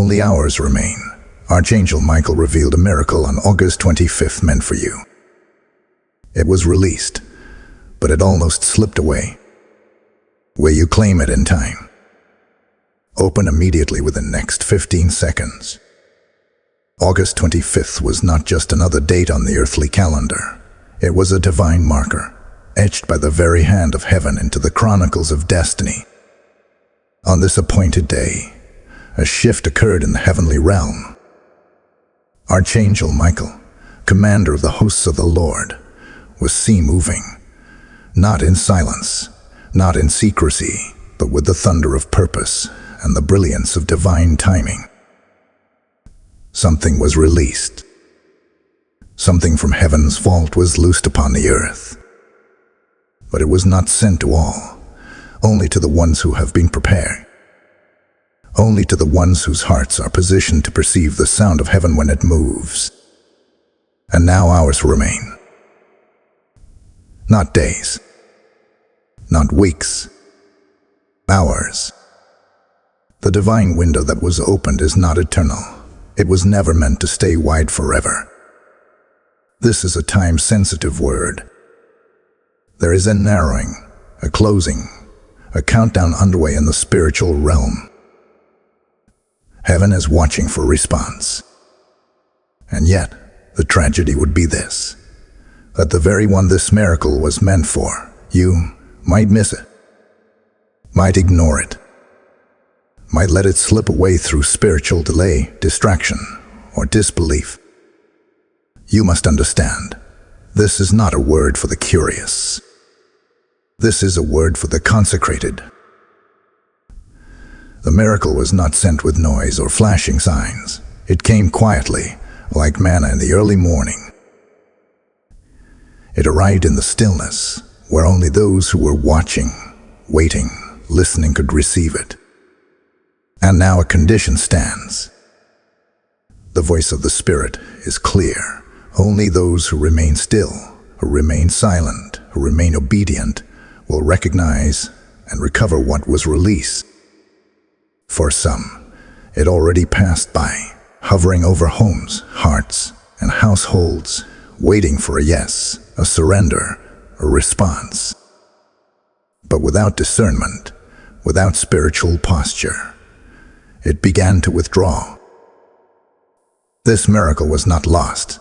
Only hours remain. Archangel Michael revealed a miracle on August 25th meant for you. It was released, but it almost slipped away. Will you claim it in time? Open immediately within the next 15 seconds. August 25th was not just another date on the earthly calendar. It was a divine marker, etched by the very hand of heaven into the chronicles of destiny. On this appointed day, a shift occurred in the heavenly realm. Archangel Michael, commander of the hosts of the Lord, was seen moving, not in silence, not in secrecy, but with the thunder of purpose and the brilliance of divine timing. Something was released. Something from heaven's vault was loosed upon the earth. But it was not sent to all, only to the ones who have been prepared. Only to the ones whose hearts are positioned to perceive the sound of heaven when it moves. And now hours remain. Not days. Not weeks. Hours. The divine window that was opened is not eternal. It was never meant to stay wide forever. This is a time-sensitive word. There is a narrowing, a closing, a countdown underway in the spiritual realm. Heaven is watching for response. And yet, the tragedy would be this, that the very one this miracle was meant for, you might miss it, might ignore it, might let it slip away through spiritual delay, distraction, or disbelief. You must understand, this is not a word for the curious. This is a word for the consecrated. The miracle was not sent with noise or flashing signs. It came quietly, like manna in the early morning. It arrived in the stillness, where only those who were watching, waiting, listening could receive it. And now a condition stands. The voice of the Spirit is clear. Only those who remain still, who remain silent, who remain obedient, will recognize and recover what was released. For some, it already passed by, hovering over homes, hearts, and households, waiting for a yes, a surrender, a response. But without discernment, without spiritual posture, it began to withdraw. This miracle was not lost,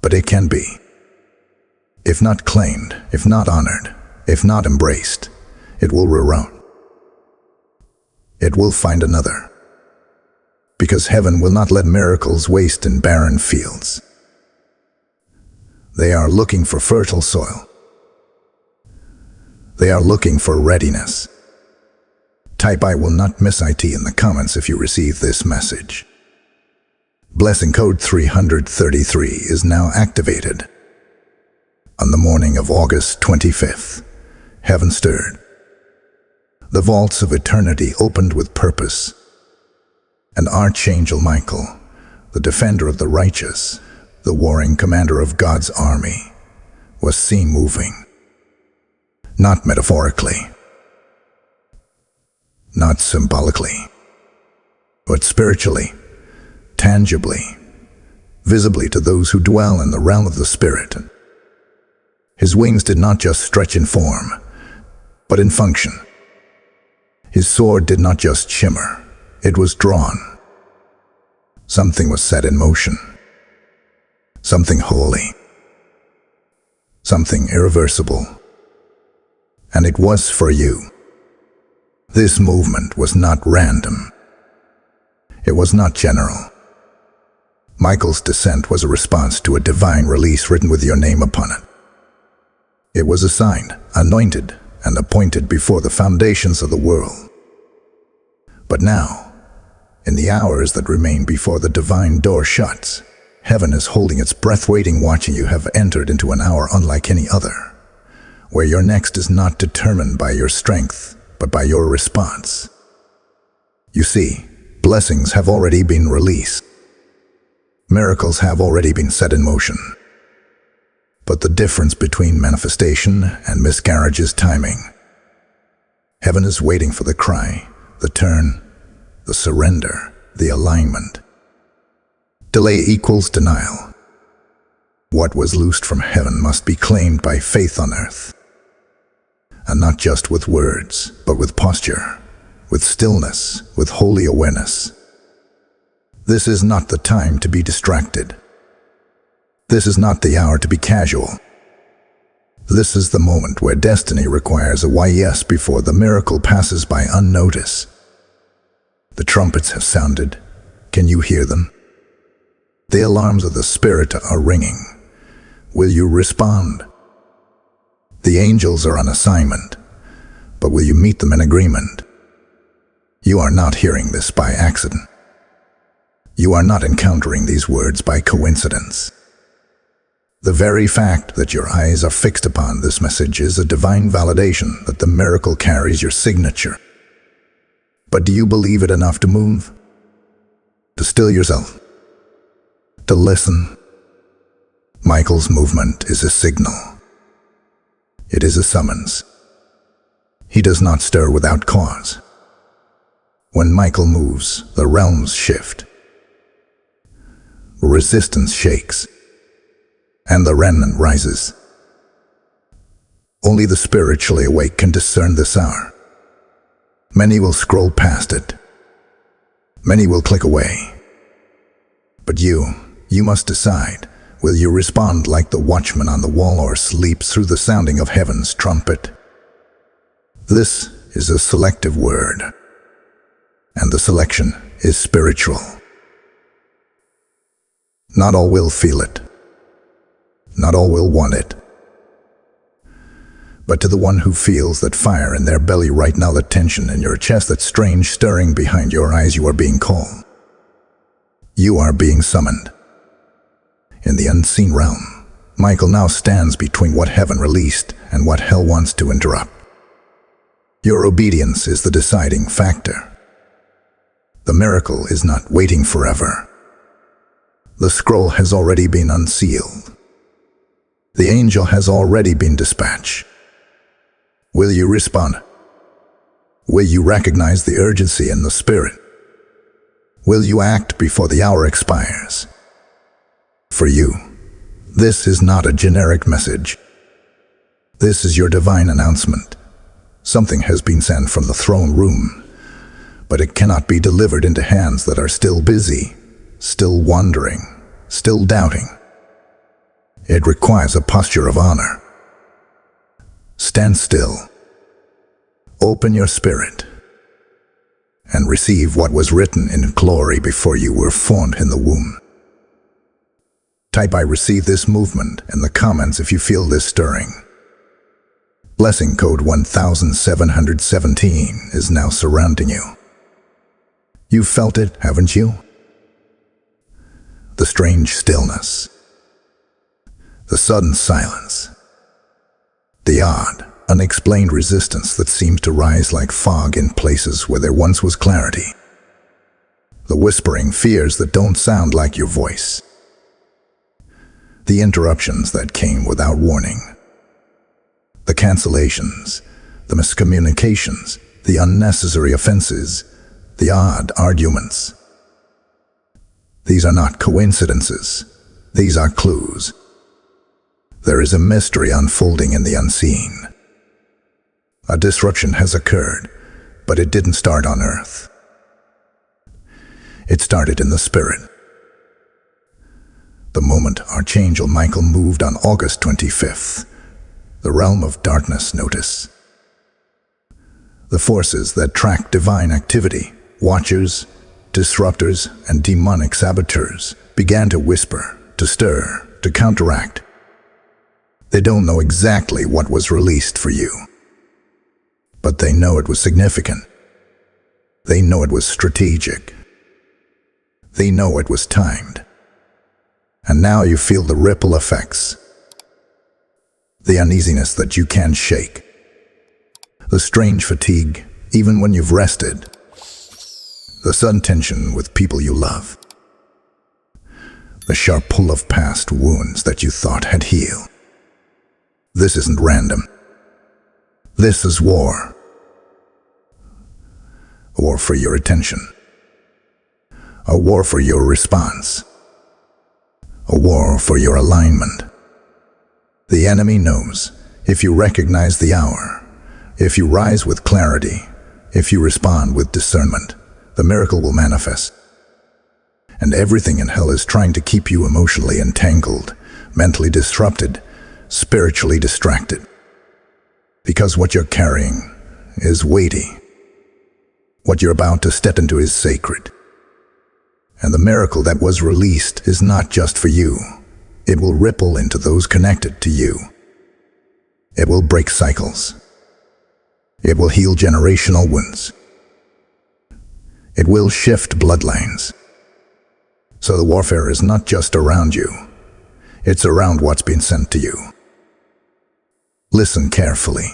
but it can be. If not claimed, if not honored, if not embraced, it will reroute. It will find another. Because heaven will not let miracles waste in barren fields. They are looking for fertile soil. They are looking for readiness. Type "I will not miss IT" in the comments if you receive this message. Blessing code 333 is now activated. On the morning of August 25th, heaven stirred. The vaults of eternity opened with purpose. And Archangel Michael, the defender of the righteous, the warring commander of God's army, was seen moving. Not metaphorically, not symbolically, but spiritually, tangibly, visibly to those who dwell in the realm of the Spirit. His wings did not just stretch in form, but in function. His sword did not just shimmer, it was drawn. Something was set in motion. Something holy. Something irreversible. And it was for you. This movement was not random. It was not general. Michael's descent was a response to a divine release written with your name upon it. It was assigned, anointed, and appointed before the foundations of the world. But now, in the hours that remain before the divine door shuts, heaven is holding its breath waiting, watching. You have entered into an hour unlike any other, where your next is not determined by your strength, but by your response. You see, blessings have already been released. Miracles have already been set in motion. But the difference between manifestation and miscarriage is timing. Heaven is waiting for the cry, the turn, the surrender, the alignment. Delay equals denial. What was loosed from heaven must be claimed by faith on earth. And not just with words, but with posture, with stillness, with holy awareness. This is not the time to be distracted. This is not the hour to be casual. This is the moment where destiny requires a why yes before the miracle passes by unnoticed. The trumpets have sounded. Can you hear them? The alarms of the Spirit are ringing. Will you respond? The angels are on assignment, but will you meet them in agreement? You are not hearing this by accident. You are not encountering these words by coincidence. The very fact that your eyes are fixed upon this message is a divine validation that the miracle carries your signature. But do you believe it enough to move? To still yourself? To listen? Michael's movement is a signal. It is a summons. He does not stir without cause. When Michael moves, the realms shift. Resistance shakes, and the remnant rises. Only the spiritually awake can discern this hour. Many will scroll past it. Many will click away. But you must decide. Will you respond like the watchman on the wall or sleep through the sounding of heaven's trumpet? This is a selective word, and the selection is spiritual. Not all will feel it. Not all will want it. But to the one who feels that fire in their belly right now, the tension in your chest, that strange stirring behind your eyes, you are being called. You are being summoned. In the unseen realm, Michael now stands between what heaven released and what hell wants to interrupt. Your obedience is the deciding factor. The miracle is not waiting forever. The scroll has already been unsealed. The angel has already been dispatched. Will you respond? Will you recognize the urgency in the Spirit? Will you act before the hour expires? For you, this is not a generic message. This is your divine announcement. Something has been sent from the throne room, but it cannot be delivered into hands that are still busy, still wondering, still doubting. It requires a posture of honor. Stand still. Open your spirit and receive what was written in glory before you were formed in the womb. Type "I receive this movement" in the comments if you feel this stirring. Blessing code 1717 is now surrounding you. You've felt it, haven't you? The strange stillness. The sudden silence. The odd, unexplained resistance that seems to rise like fog in places where there once was clarity. The whispering fears that don't sound like your voice. The interruptions that came without warning. The cancellations, the miscommunications, the unnecessary offenses, the odd arguments. These are not coincidences. These are clues. There is a mystery unfolding in the unseen. A disruption has occurred, but it didn't start on earth. It started in the Spirit. The moment Archangel Michael moved on August 25th, the realm of darkness noticed. The forces that track divine activity, watchers, disruptors, and demonic saboteurs, began to whisper, to stir, to counteract. They don't know exactly what was released for you, but they know it was significant. They know it was strategic. They know it was timed. And now you feel the ripple effects. The uneasiness that you can't shake. The strange fatigue, even when you've rested. The sudden tension with people you love. The sharp pull of past wounds that you thought had healed. This isn't random. This is war. War for your attention. a war for your response, a war for your alignment. The enemy knows if you recognize the hour, if you rise with clarity, if you respond with discernment, the miracle will manifest. And everything in hell is trying to keep you emotionally entangled, mentally disrupted, spiritually distracted. Because what you're carrying is weighty. What you're about to step into is sacred. And the miracle that was released is not just for you. It will ripple into those connected to you. It will break cycles. It will heal generational wounds. It will shift bloodlines. So the warfare is not just around you. It's around what's been sent to you. Listen carefully.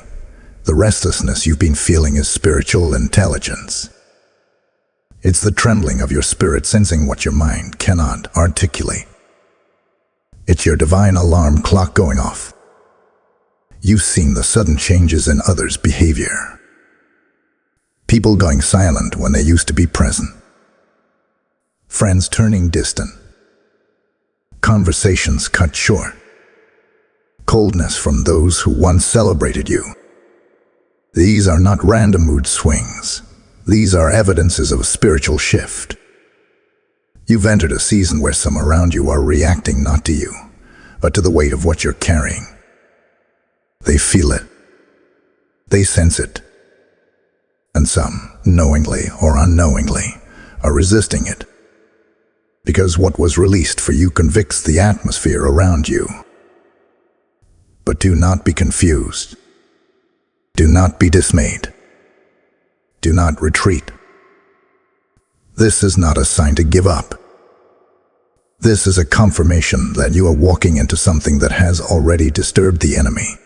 The restlessness you've been feeling is spiritual intelligence. It's the trembling of your spirit sensing what your mind cannot articulate. It's your divine alarm clock going off. You've seen the sudden changes in others' behavior. People going silent when they used to be present. Friends turning distant. Conversations cut short. Coldness from those who once celebrated you. These are not random mood swings. These are evidences of a spiritual shift. You've entered a season where some around you are reacting not to you, but to the weight of what you're carrying. They feel it. They sense it. And some, knowingly or unknowingly, are resisting it. Because what was released for you convicts the atmosphere around you. But do not be confused. Do not be dismayed. Do not retreat. This is not a sign to give up. This is a confirmation that you are walking into something that has already disturbed the enemy.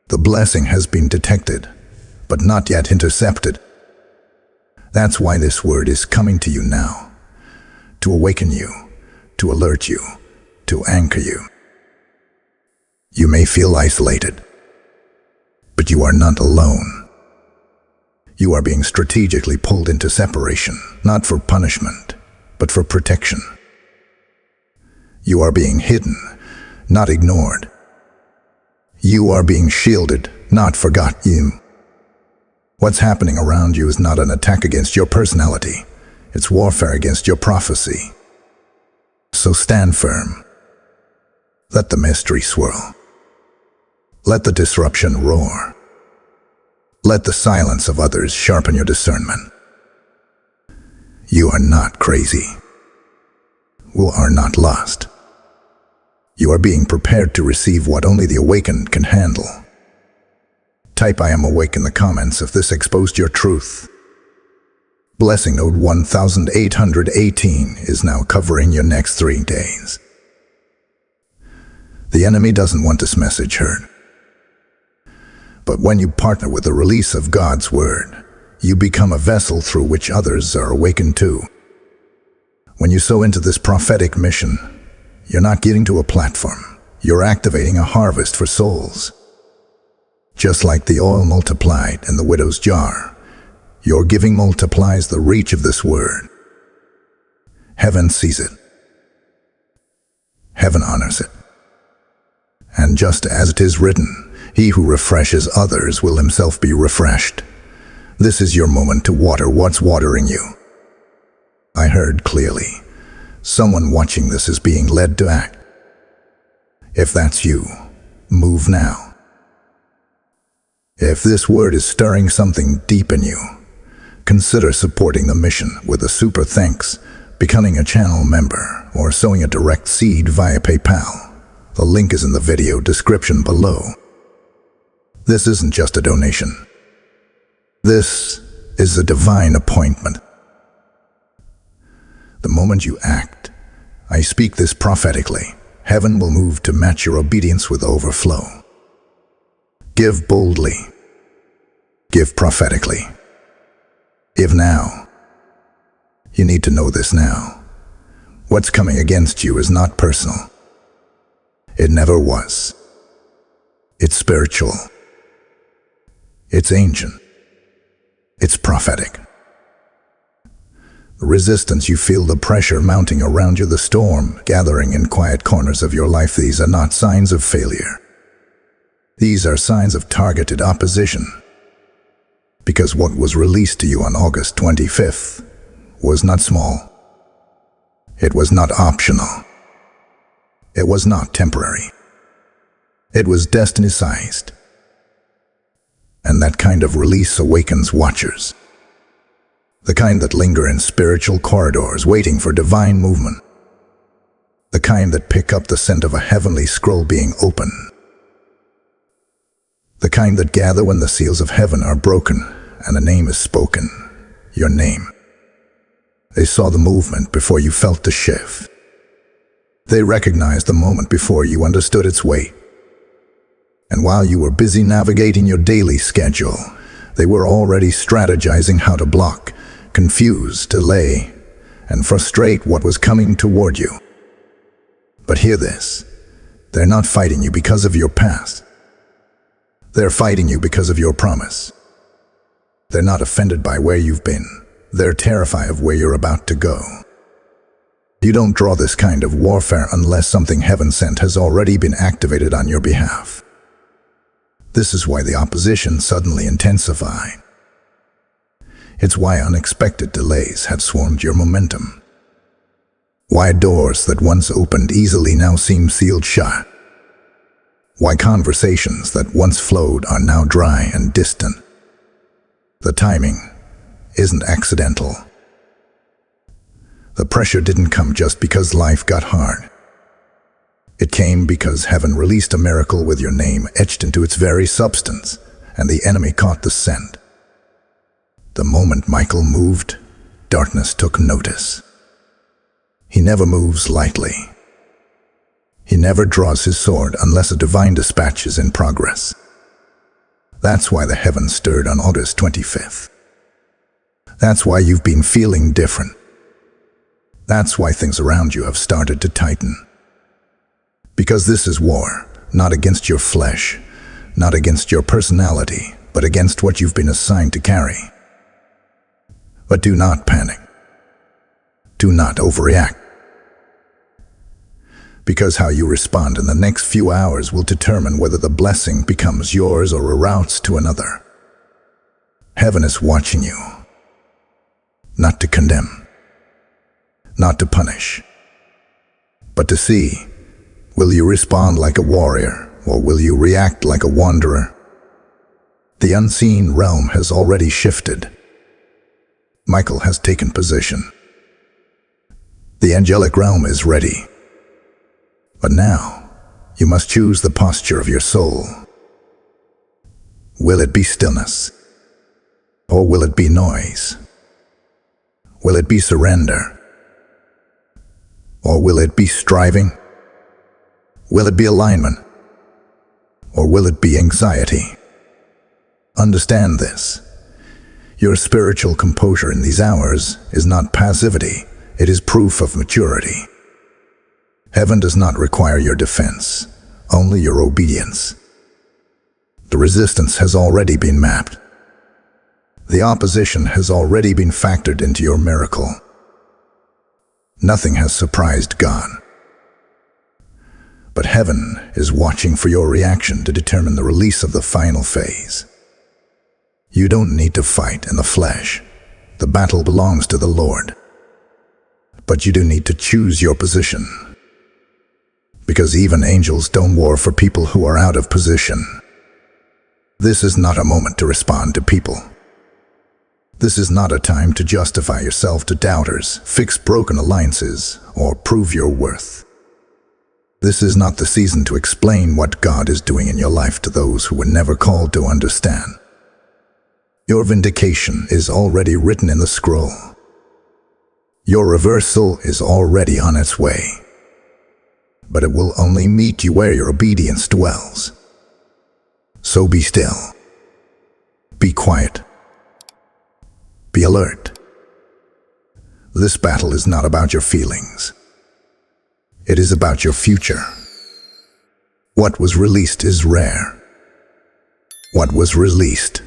The blessing has been detected, but not yet intercepted. That's why this word is coming to you now, to awaken you, to alert you, to anchor you. You may feel isolated, but you are not alone. You are being strategically pulled into separation, not for punishment, but for protection. You are being hidden, not ignored. You are being shielded, not forgotten. What's happening around you is not an attack against your personality. It's warfare against your prophecy. So stand firm. Let the mystery swirl. Let the disruption roar. Let the silence of others sharpen your discernment. You are not crazy. You are not lost. You are being prepared to receive what only the awakened can handle. Type "I am awake" in the comments if this exposed your truth. Blessing Node 1818 is now covering your next 3 days. The enemy doesn't want this message heard. But when you partner with the release of God's word, you become a vessel through which others are awakened too. When you sow into this prophetic mission, you're not getting to a platform. You're activating a harvest for souls. Just like the oil multiplied in the widow's jar, your giving multiplies the reach of this word. Heaven sees it. Heaven honors it. And just as it is written, he who refreshes others will himself be refreshed. This is your moment to water what's watering you. I heard clearly. Someone watching this is being led to act. If that's you, move now. If this word is stirring something deep in you, consider supporting the mission with a super thanks, becoming a channel member, or sowing a direct seed via PayPal. The link is in the video description below. This isn't just a donation. This is a divine appointment. The moment you act, I speak this prophetically, heaven will move to match your obedience with overflow. Give boldly. Give prophetically. Give now. You need to know this now. What's coming against you is not personal. It never was. It's spiritual. It's ancient. It's prophetic. The resistance you feel, the pressure mounting around you, the storm gathering in quiet corners of your life, these are not signs of failure. These are signs of targeted opposition. Because what was released to you on August 25th was not small. It was not optional. It was not temporary. It was destiny-sized. And that kind of release awakens watchers. The kind that linger in spiritual corridors waiting for divine movement. The kind that pick up the scent of a heavenly scroll being opened. The kind that gather when the seals of heaven are broken and a name is spoken, your name. They saw the movement before you felt the shift. They recognized the moment before you understood its weight. And while you were busy navigating your daily schedule, they were already strategizing how to block, confuse, delay, and frustrate what was coming toward you. But hear this, they're not fighting you because of your past. They're fighting you because of your promise. They're not offended by where you've been. They're terrified of where you're about to go. You don't draw this kind of warfare unless something heaven sent has already been activated on your behalf. This is why the opposition suddenly intensified. It's why unexpected delays had swarmed your momentum. Why doors that once opened easily now seem sealed shut. Why conversations that once flowed are now dry and distant. The timing isn't accidental. The pressure didn't come just because life got hard. It came because heaven released a miracle with your name etched into its very substance, and the enemy caught the scent. The moment Michael moved, darkness took notice. He never moves lightly. He never draws his sword unless a divine dispatch is in progress. That's why the heavens stirred on August 25th. That's why you've been feeling different. That's why things around you have started to tighten. Because this is war, not against your flesh, not against your personality, but against what you've been assigned to carry. But do not panic. Do not overreact. Because how you respond in the next few hours will determine whether the blessing becomes yours or reroutes to another. Heaven is watching you, not to condemn, not to punish, but to see, will you respond like a warrior or will you react like a wanderer? The unseen realm has already shifted. Michael has taken position. The angelic realm is ready. But now, you must choose the posture of your soul. Will it be stillness? Or will it be noise? Will it be surrender? Or will it be striving? Will it be alignment? Or will it be anxiety? Understand this. Your spiritual composure in these hours is not passivity, it is proof of maturity. Heaven does not require your defense, only your obedience. The resistance has already been mapped. The opposition has already been factored into your miracle. Nothing has surprised God. But heaven is watching for your reaction to determine the release of the final phase. You don't need to fight in the flesh. The battle belongs to the Lord. But you do need to choose your position. Because even angels don't war for people who are out of position. This is not a moment to respond to people. This is not a time to justify yourself to doubters, fix broken alliances, or prove your worth. This is not the season to explain what God is doing in your life to those who were never called to understand. Your vindication is already written in the scroll. Your reversal is already on its way. But it will only meet you where your obedience dwells. So be still. Be quiet. Be alert. This battle is not about your feelings. It is about your future. What was released is rare. What was released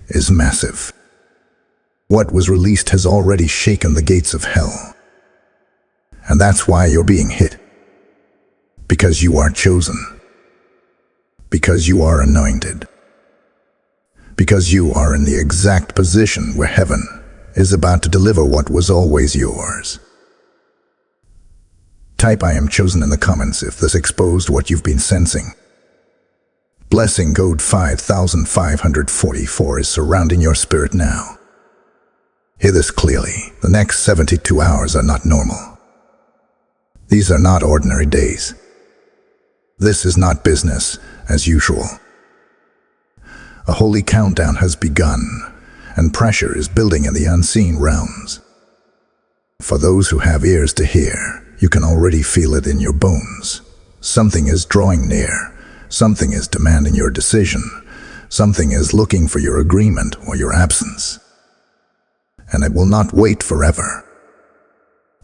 is massive. What was released has already shaken the gates of hell. And that's why you're being hit. Because you are chosen. Because you are anointed. Because you are in the exact position where heaven is about to deliver what was always yours. Type "I am chosen" in the comments if this exposed what you've been sensing. Blessing code 5544 is surrounding your spirit now. Hear this clearly. The next 72 hours are not normal. These are not ordinary days. This is not business as usual. A holy countdown has begun, and pressure is building in the unseen realms. For those who have ears to hear, you can already feel it in your bones. Something is drawing near. Something is demanding your decision. Something is looking for your agreement or your absence. And it will not wait forever.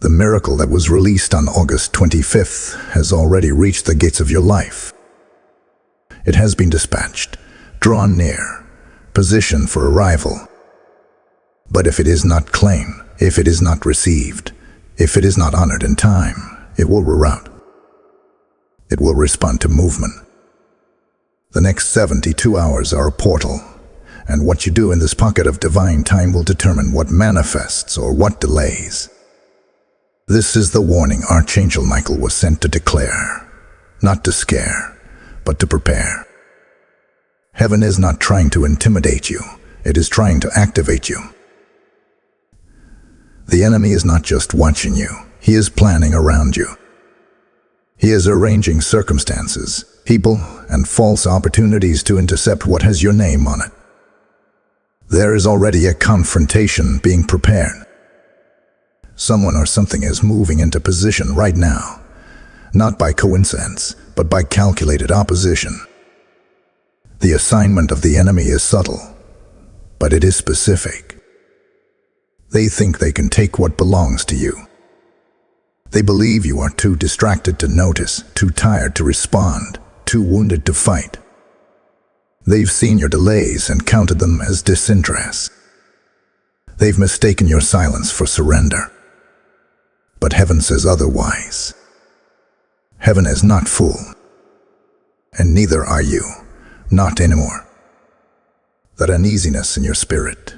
The miracle that was released on August 25th has already reached the gates of your life. It has been dispatched, drawn near, positioned for arrival. But if it is not claimed, if it is not received, if it is not honored in time, it will reroute. It will respond to movement. The next 72 hours are a portal, and what you do in this pocket of divine time will determine what manifests or what delays. This is the warning Archangel Michael was sent to declare, not to scare, but to prepare. Heaven is not trying to intimidate you, it is trying to activate you. The enemy is not just watching you, he is planning around you. He is arranging circumstances, people, and false opportunities to intercept what has your name on it. There is already a confrontation being prepared. Someone or something is moving into position right now, not by coincidence, but by calculated opposition. The assignment of the enemy is subtle, but it is specific. They think they can take what belongs to you. They believe you are too distracted to notice, too tired to respond, too wounded to fight. They've seen your delays and counted them as disinterest. They've mistaken your silence for surrender. But heaven says otherwise. Heaven is not fooled. And neither are you. Not anymore. That uneasiness in your spirit,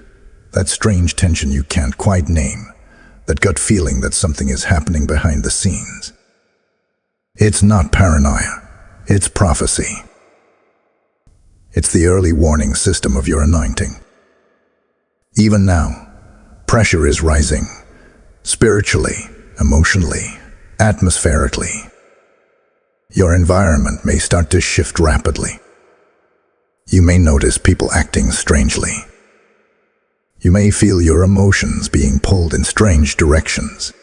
that strange tension you can't quite name, that gut feeling that something is happening behind the scenes. It's not paranoia, it's prophecy. It's the early warning system of your anointing. Even now, pressure is rising, spiritually, emotionally, atmospherically. Your environment may start to shift rapidly. You may notice people acting strangely. You may feel your emotions being pulled in strange directions.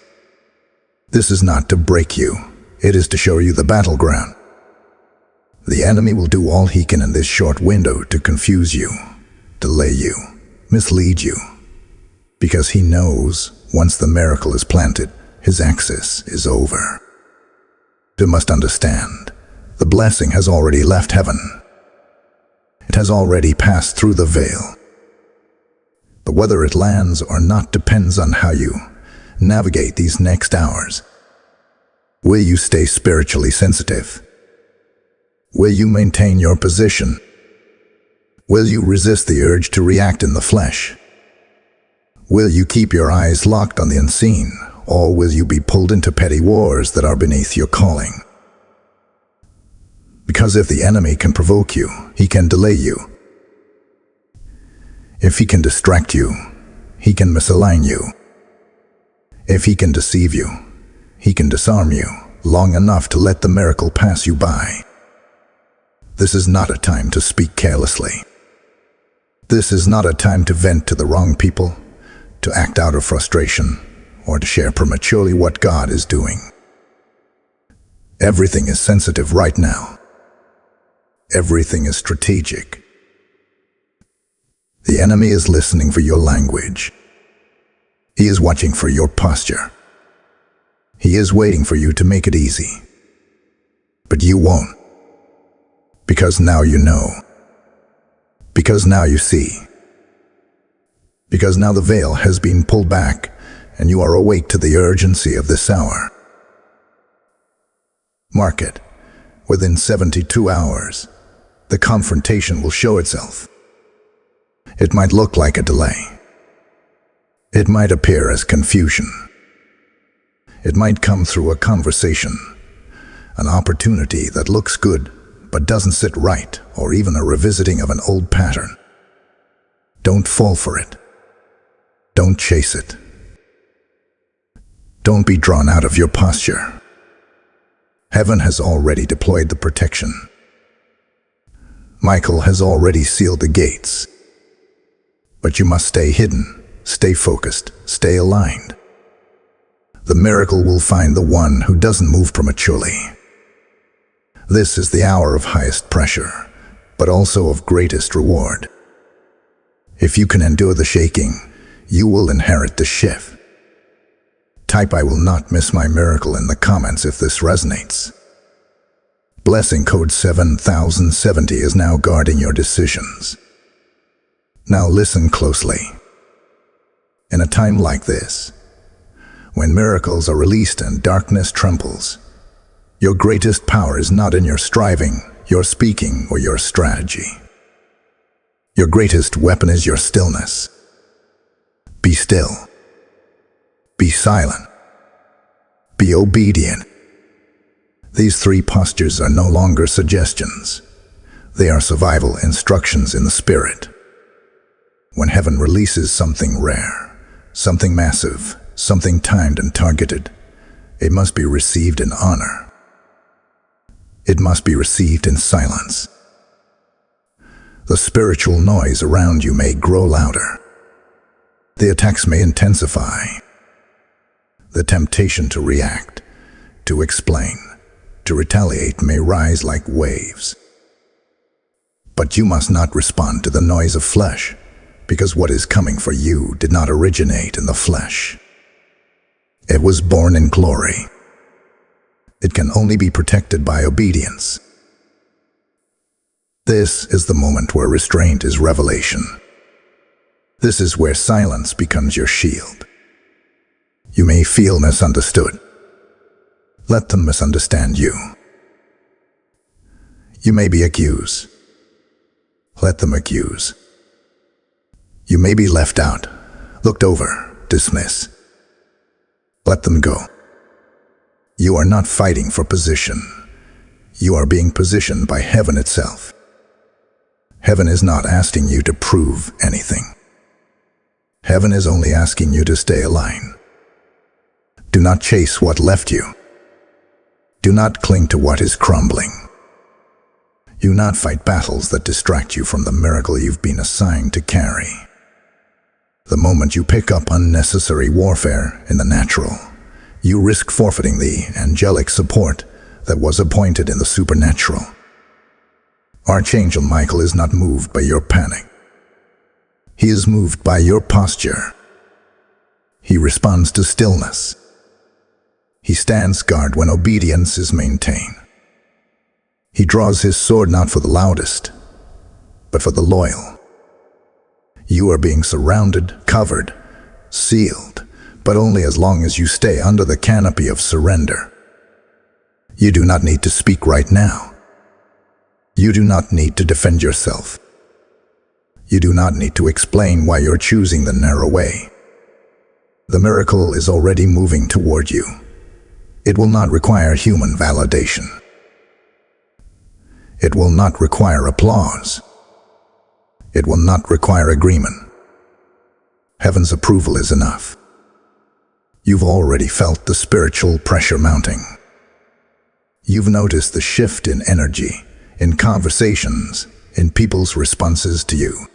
This is not to break you, it is to show you the battleground. The enemy will do all he can in this short window to confuse you, delay you, mislead you. Because he knows, once the miracle is planted, his access is over. You must understand, the blessing has already left heaven. It has already passed through the veil. But whether it lands or not depends on how you navigate these next hours. Will you stay spiritually sensitive? Will you maintain your position? Will you resist the urge to react in the flesh? Will you keep your eyes locked on the unseen, or will you be pulled into petty wars that are beneath your calling? Because if the enemy can provoke you, he can delay you. If he can distract you, he can misalign you. If he can deceive you, he can disarm you long enough to let the miracle pass you by. This is not a time to speak carelessly. This is not a time to vent to the wrong people, to act out of frustration, or to share prematurely what God is doing. Everything is sensitive right now. Everything is strategic. The enemy is listening for your language. He is watching for your posture. He is waiting for you to make it easy. But you won't. Because now you know. Because now you see. because now the veil has been pulled back and you are awake to the urgency of this hour. Mark it. Within 72 hours, the confrontation will show itself. It might look like a delay. It might appear as confusion. It might come through a conversation, an opportunity that looks good but doesn't sit right, or even a revisiting of an old pattern. Don't fall for it. Don't chase it. Don't be drawn out of your posture. Heaven has already deployed the protection. Michael has already sealed the gates. But you must stay hidden, stay focused, stay aligned. The miracle will find the one who doesn't move prematurely. This is the hour of highest pressure, but also of greatest reward. If you can endure the shaking, you will inherit the shift. Type "I will not miss my miracle" in the comments if this resonates. Blessing code 7070 is now guarding your decisions. Now listen closely. In a time like this, when miracles are released and darkness trembles, your greatest power is not in your striving, your speaking, or your strategy. Your greatest weapon is your stillness. Be still. Be silent. Be obedient. These three postures are no longer suggestions. They are survival instructions in the spirit. When heaven releases something rare, something massive, something timed and targeted, it must be received in honor. It must be received in silence. The spiritual noise around you may grow louder. The attacks may intensify. The temptation to react, to explain, to retaliate may rise like waves. But you must not respond to the noise of flesh, because what is coming for you did not originate in the flesh. It was born in glory. It can only be protected by obedience. This is the moment where restraint is revelation. This is where silence becomes your shield. You may feel misunderstood. Let them misunderstand you. You may be accused. Let them accuse. You may be left out, looked over, dismissed. Let them go. You are not fighting for position. You are being positioned by heaven itself. Heaven is not asking you to prove anything. Heaven is only asking you to stay aligned. Do not chase what left you. Do not cling to what is crumbling. Do not fight battles that distract you from the miracle you've been assigned to carry. The moment you pick up unnecessary warfare in the natural, you risk forfeiting the angelic support that was appointed in the supernatural. Archangel Michael is not moved by your panic. He is moved by your posture. He responds to stillness. He stands guard when obedience is maintained. He draws his sword not for the loudest, but for the loyal. You are being surrounded, covered, sealed, but only as long as you stay under the canopy of surrender. You do not need to speak right now. You do not need to defend yourself. You do not need to explain why you're choosing the narrow way. The miracle is already moving toward you. It will not require human validation. It will not require applause. It will not require agreement. Heaven's approval is enough. You've already felt the spiritual pressure mounting. You've noticed the shift in energy, in conversations, in people's responses to you.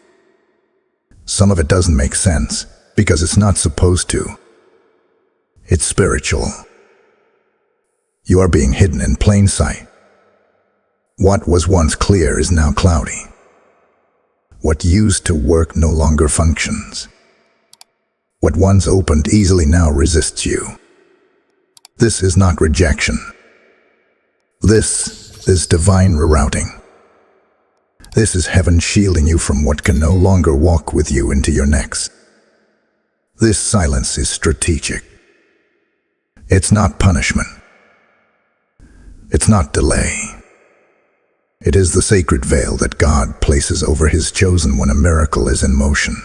Some of it doesn't make sense because it's not supposed to. It's spiritual. You are being hidden in plain sight. What was once clear is now cloudy. What used to work no longer functions. What once opened easily now resists you. This is not rejection. This is divine rerouting. This is heaven shielding you from what can no longer walk with you into your next. This silence is strategic. It's not punishment. It's not delay. It is the sacred veil that God places over His chosen when a miracle is in motion.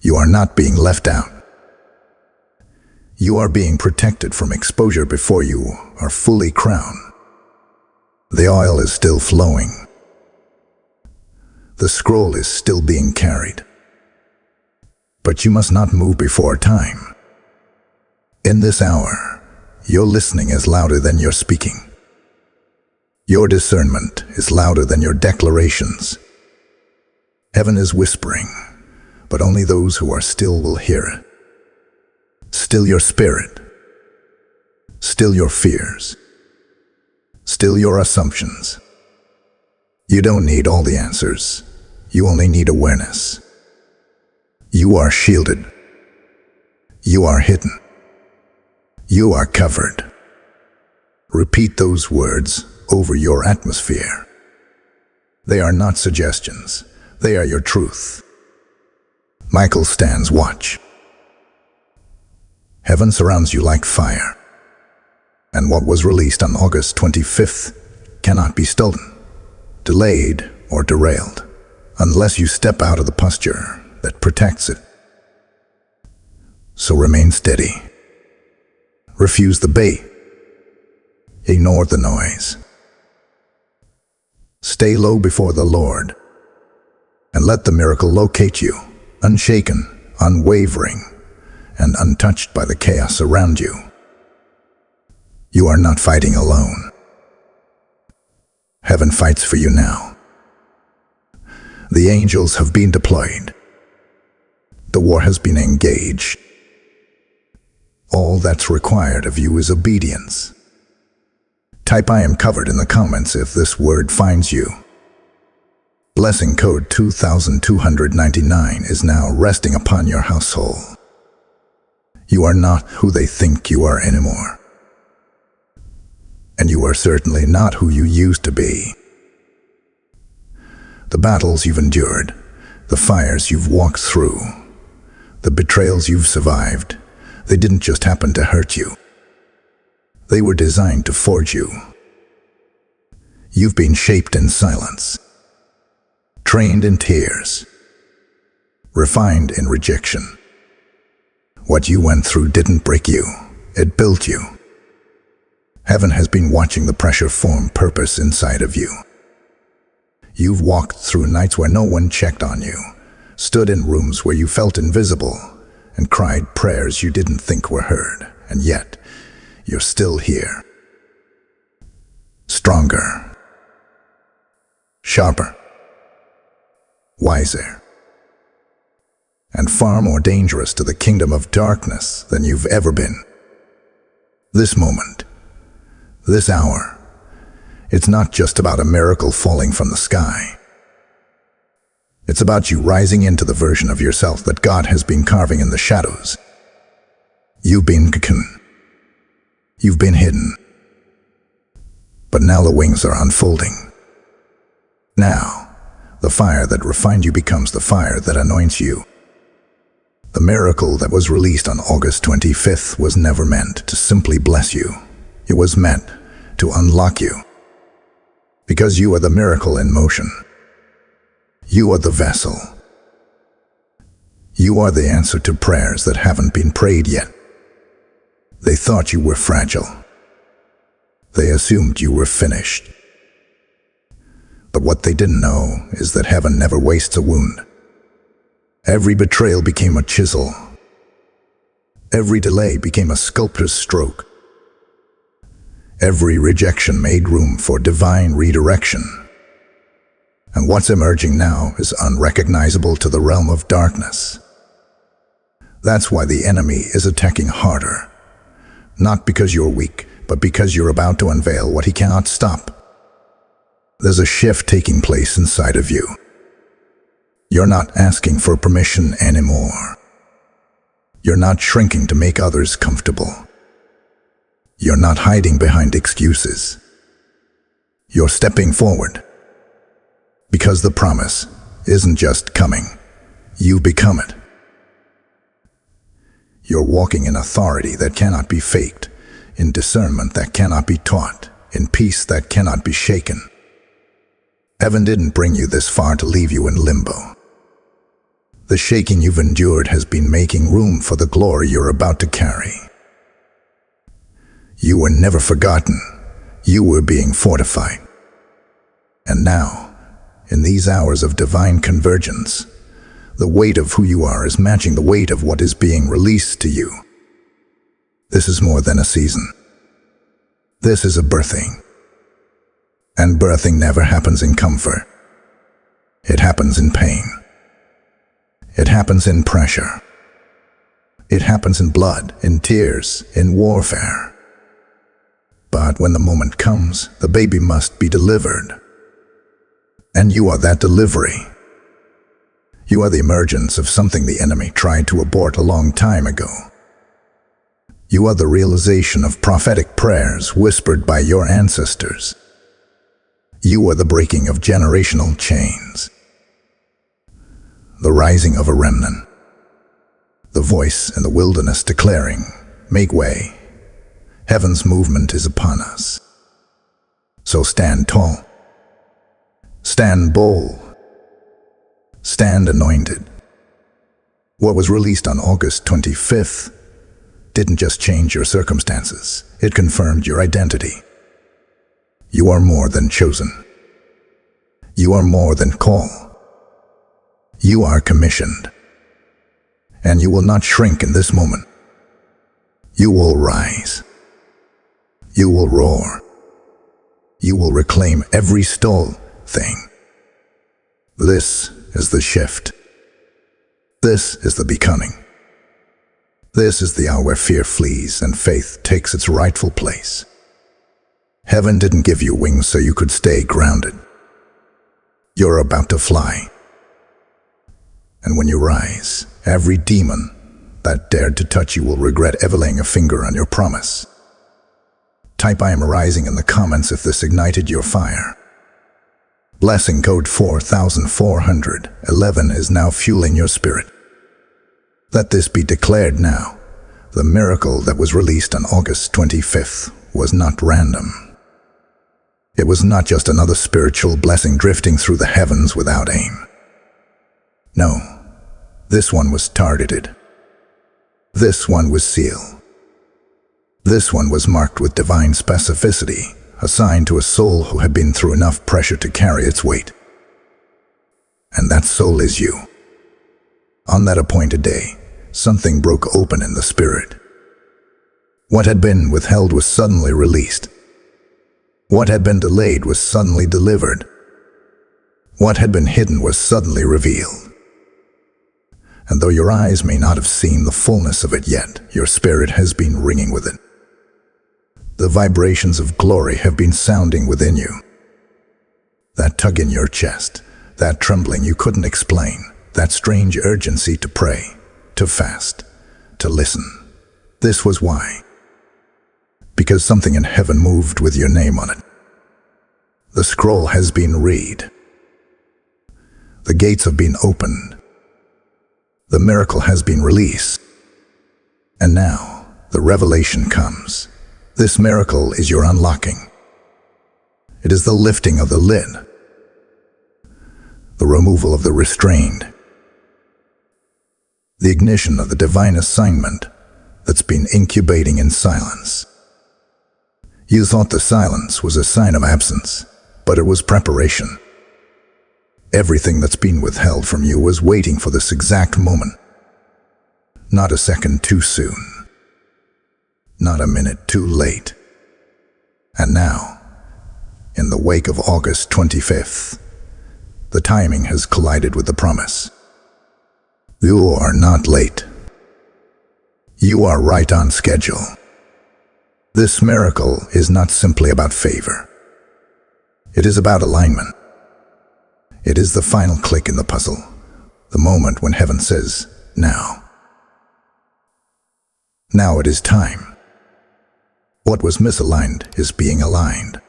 You are not being left out. You are being protected from exposure before you are fully crowned. The oil is still flowing. The scroll is still being carried. But you must not move before time. In this hour, your listening is louder than your speaking. Your discernment is louder than your declarations. Heaven is whispering, but only those who are still will hear it. Still your spirit. Still your fears. Still your assumptions. You don't need all the answers. You only need awareness. You are shielded. You are hidden. You are covered. Repeat those words over your atmosphere. They are not suggestions. They are your truth. Michael stands watch. Heaven surrounds you like fire. And what was released on August 25th cannot be stolen, delayed, or derailed, unless you step out of the posture that protects it. So remain steady. Refuse the bait. Ignore the noise. Stay low before the Lord, and let the miracle locate you, unshaken, unwavering, and untouched by the chaos around you. You are not fighting alone. Heaven fights for you now. The angels have been deployed. The war has been engaged. All that's required of you is obedience. Type "I am covered" in the comments if this word finds you. Blessing code 2299 is now resting upon your household. You are not who they think you are anymore. And you are certainly not who you used to be. The battles you've endured, the fires you've walked through, the betrayals you've survived, they didn't just happen to hurt you. They were designed to forge you. You've been shaped in silence, trained in tears, refined in rejection. What you went through didn't break you, it built you. Heaven has been watching the pressure form purpose inside of you. You've walked through nights where no one checked on you, stood in rooms where you felt invisible, and cried prayers you didn't think were heard, and yet you're still here. Stronger, sharper, wiser, and far more dangerous to the kingdom of darkness than you've ever been. This moment, this hour, it's not just about a miracle falling from the sky. It's about you rising into the version of yourself that God has been carving in the shadows. You've been cocooned. You've been hidden. But now the wings are unfolding. Now, the fire that refined you becomes the fire that anoints you. The miracle that was released on August 25th was never meant to simply bless you. It was meant to unlock you. Because you are the miracle in motion. You are the vessel. You are the answer to prayers that haven't been prayed yet. They thought you were fragile. They assumed you were finished. But what they didn't know is that heaven never wastes a wound. Every betrayal became a chisel. Every delay became a sculptor's stroke. Every rejection made room for divine redirection. And what's emerging now is unrecognizable to the realm of darkness. That's why the enemy is attacking harder. Not because you're weak, but because you're about to unveil what he cannot stop. There's a shift taking place inside of you. You're not asking for permission anymore. You're not shrinking to make others comfortable. You're not hiding behind excuses. You're stepping forward. Because the promise isn't just coming, you become it. You're walking in authority that cannot be faked, in discernment that cannot be taught, in peace that cannot be shaken. Heaven didn't bring you this far to leave you in limbo. The shaking you've endured has been making room for the glory you're about to carry. You were never forgotten. You were being fortified. And now, in these hours of divine convergence, the weight of who you are is matching the weight of what is being released to you. This is more than a season. This is a birthing. And birthing never happens in comfort. It happens in pain. It happens in pressure. It happens in blood, in tears, in warfare. But when the moment comes, the baby must be delivered. And you are that delivery. You are the emergence of something the enemy tried to abort a long time ago. You are the realization of prophetic prayers whispered by your ancestors. You are the breaking of generational chains. The rising of a remnant. The voice in the wilderness declaring, "Make way. Heaven's movement is upon us." So stand tall. Stand bold. Stand anointed. What was released on August 25th didn't just change your circumstances, it confirmed your identity. You are more than chosen. You are more than called. You are commissioned. And you will not shrink in this moment. You will rise. You will roar. You will reclaim every stole thing. This is the shift. This is the becoming. This is the hour where fear flees and faith takes its rightful place. Heaven didn't give you wings so you could stay grounded. You're about to fly. And when you rise, every demon that dared to touch you will regret ever laying a finger on your promise. Type "I am arising" in the comments if this ignited your fire. Blessing code 4411 is now fueling your spirit. Let this be declared now. The miracle that was released on August 25th was not random. It was not just another spiritual blessing drifting through the heavens without aim. No, this one was targeted. This one was sealed. This one was marked with divine specificity, assigned to a soul who had been through enough pressure to carry its weight. And that soul is you. On that appointed day, something broke open in the spirit. What had been withheld was suddenly released. What had been delayed was suddenly delivered. What had been hidden was suddenly revealed. And though your eyes may not have seen the fullness of it yet, your spirit has been ringing with it. The vibrations of glory have been sounding within you. That tug in your chest, that trembling you couldn't explain, that strange urgency to pray, to fast, to listen. This was why. Because something in heaven moved with your name on it. The scroll has been read. The gates have been opened. The miracle has been released. And now, the revelation comes. This miracle is your unlocking. It is the lifting of the lid. The removal of the restrained. The ignition of the divine assignment that's been incubating in silence. You thought the silence was a sign of absence, but it was preparation. Everything that's been withheld from you was waiting for this exact moment. Not a second too soon. Not a minute too late. And now, in the wake of August 25th, the timing has collided with the promise. You are not late. You are right on schedule. This miracle is not simply about favor. It is about alignment. It is the final click in the puzzle, the moment when heaven says, "Now." Now it is time. What was misaligned is being aligned.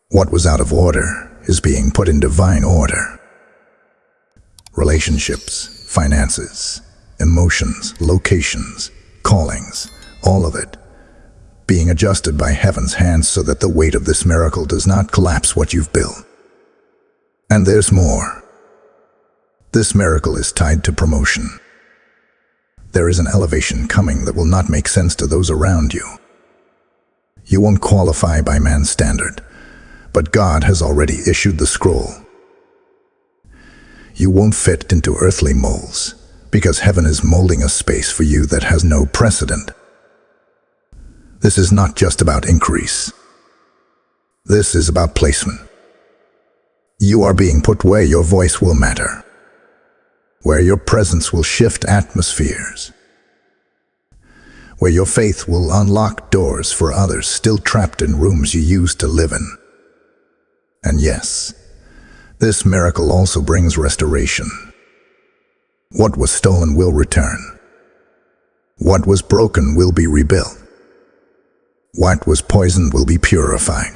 What was out of order is being put in divine order. Relationships, finances, emotions, locations, callings, all of it, being adjusted by heaven's hands so that the weight of this miracle does not collapse what you've built. And there's more. This miracle is tied to promotion. There is an elevation coming that will not make sense to those around you. You won't qualify by man's standard, but God has already issued the scroll. You won't fit into earthly molds, because heaven is molding a space for you that has no precedent. This is not just about increase. This is about placement. You are being put where your voice will matter, where your presence will shift atmospheres, where your faith will unlock doors for others still trapped in rooms you used to live in. And yes, this miracle also brings restoration. What was stolen will return. What was broken will be rebuilt. What was poisoned will be purified.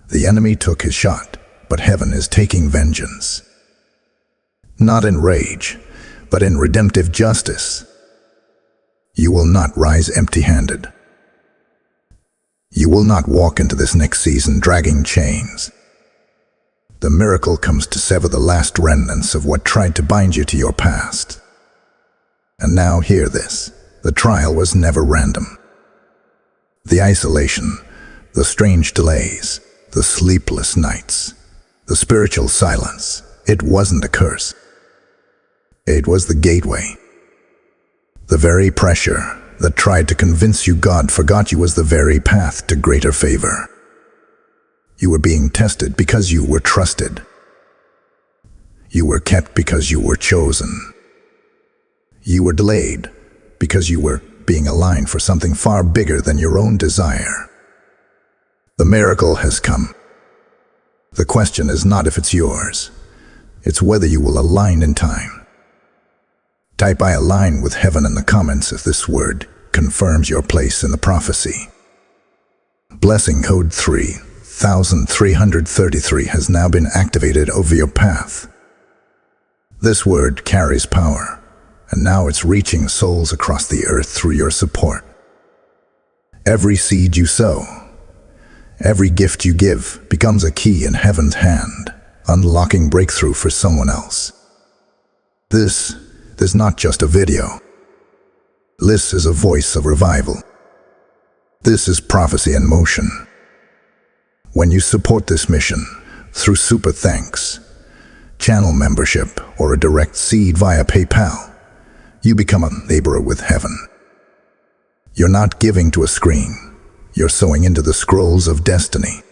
The enemy took his shot, but heaven is taking vengeance. Not in rage, but in redemptive justice. You will not rise empty-handed. You will not walk into this next season dragging chains. The miracle comes to sever the last remnants of what tried to bind you to your past. And now hear this. The trial was never random. The isolation, the strange delays, the sleepless nights, the spiritual silence, it wasn't a curse. It was the gateway. The very pressure that tried to convince you God forgot you was the very path to greater favor. You were being tested because you were trusted. You were kept because you were chosen. You were delayed because you were being aligned for something far bigger than your own desire. The miracle has come. The question is not if it's yours. It's whether you will align in time. Type "I align with heaven" in the comments if this word confirms your place in the prophecy. Blessing code 3333 has now been activated over your path. This word carries power, and now it's reaching souls across the earth through your support. Every seed you sow, every gift you give becomes a key in heaven's hand, unlocking breakthrough for someone else. This is not just a video. This is a voice of revival. This is prophecy in motion. When you support this mission through super thanks, channel membership, or a direct seed via PayPal, you become a laborer with heaven. You're not giving to a screen. You're sowing into the scrolls of destiny.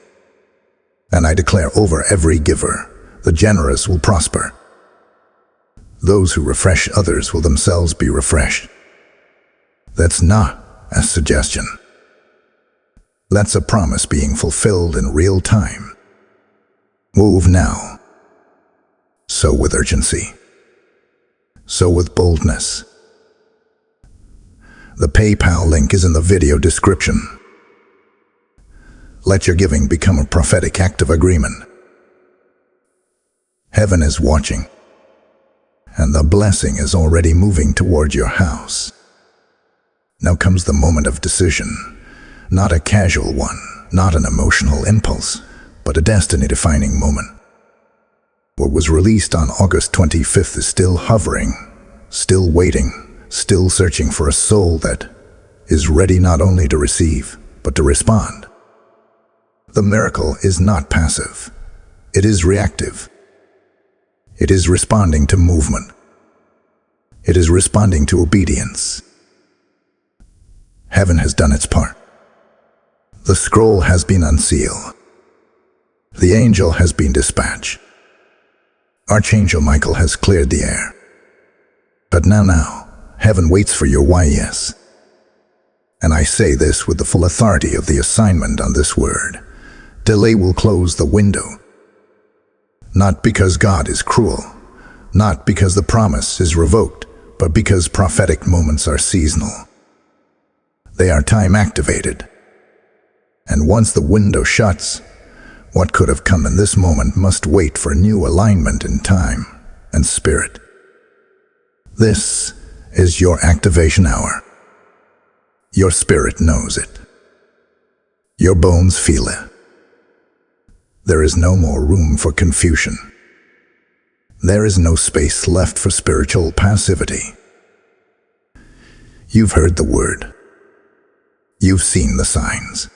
And I declare over every giver, the generous will prosper. Those who refresh others will themselves be refreshed. That's not a suggestion. That's a promise being fulfilled in real time. Move now. Sow with urgency. Sow with boldness. The PayPal link is in the video description. Let your giving become a prophetic act of agreement. Heaven is watching, and the blessing is already moving toward your house. Now comes the moment of decision, not a casual one, not an emotional impulse, but a destiny-defining moment. What was released on August 25th is still hovering, still waiting, still searching for a soul that is ready not only to receive, but to respond. The miracle is not passive. It is reactive. It is responding to movement. It is responding to obedience. Heaven has done its part. The scroll has been unsealed. The angel has been dispatched. Archangel Michael has cleared the air. But now, heaven waits for your yes. And I say this with the full authority of the assignment on this word. Delay will close the window. Not because God is cruel, not because the promise is revoked, but because prophetic moments are seasonal. They are time-activated. And once the window shuts, what could have come in this moment must wait for new alignment in time and spirit. This is your activation hour. Your spirit knows it. Your bones feel it. There is no more room for confusion. There is no space left for spiritual passivity. You've heard the word. You've seen the signs.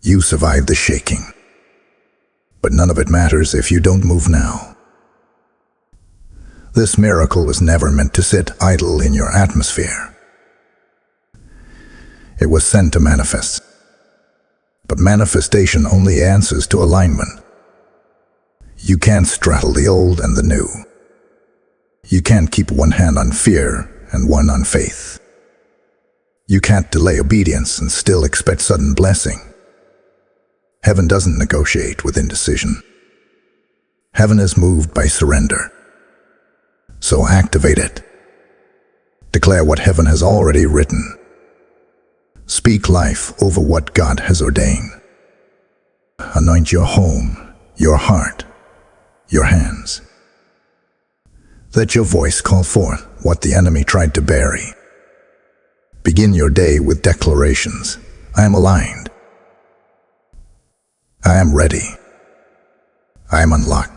You survived the shaking. But none of it matters if you don't move now. This miracle was never meant to sit idle in your atmosphere. It was sent to manifest. But manifestation only answers to alignment. You can't straddle the old and the new. You can't keep one hand on fear and one on faith. You can't delay obedience and still expect sudden blessing. Heaven doesn't negotiate with indecision. Heaven is moved by surrender. So activate it. Declare what heaven has already written. Speak life over what God has ordained. Anoint your home, your heart, your hands. Let your voice call forth what the enemy tried to bury. Begin your day with declarations. I am aligned. I am ready. I am unlocked.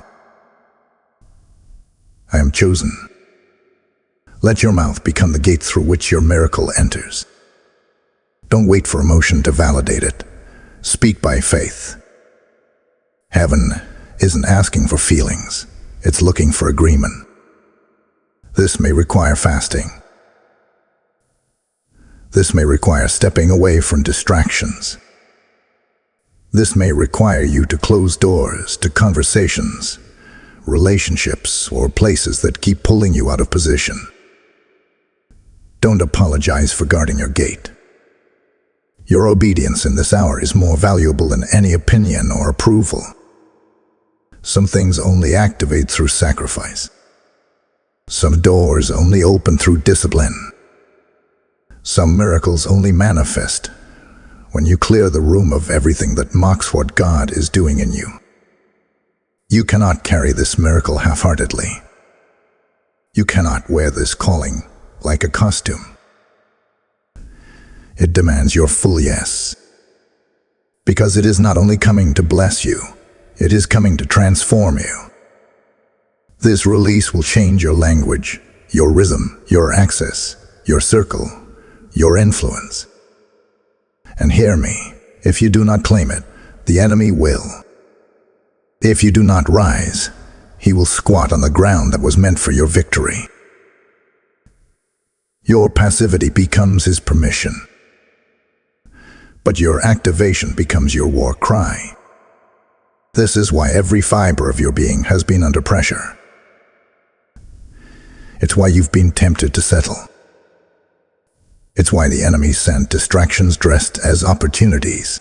I am chosen. Let your mouth become the gate through which your miracle enters. Don't wait for emotion to validate it. Speak by faith. Heaven isn't asking for feelings. It's looking for agreement. This may require fasting. This may require stepping away from distractions. This may require you to close doors to conversations, relationships, or places that keep pulling you out of position. Don't apologize for guarding your gate. Your obedience in this hour is more valuable than any opinion or approval. Some things only activate through sacrifice. Some doors only open through discipline. Some miracles only manifest when you clear the room of everything that mocks what God is doing in you. You cannot carry this miracle half-heartedly. You cannot wear this calling like a costume. It demands your full yes. Because it is not only coming to bless you, it is coming to transform you. This release will change your language, your rhythm, your access, your circle, your influence. And hear me, if you do not claim it, the enemy will. If you do not rise, he will squat on the ground that was meant for your victory. Your passivity becomes his permission. But your activation becomes your war cry. This is why every fiber of your being has been under pressure. It's why you've been tempted to settle. It's why the enemy sent distractions dressed as opportunities.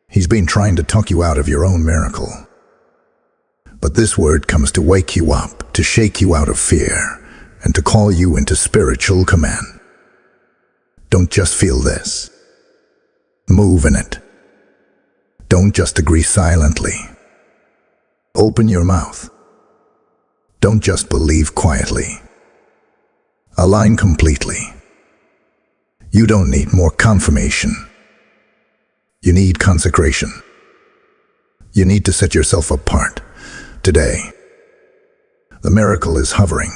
He's been trying to talk you out of your own miracle. But this word comes to wake you up, to shake you out of fear, and to call you into spiritual command. Don't just feel this. Move in it. Don't just agree silently. Open your mouth. Don't just believe quietly. Align completely. You don't need more confirmation. You need consecration. You need to set yourself apart today. The miracle is hovering,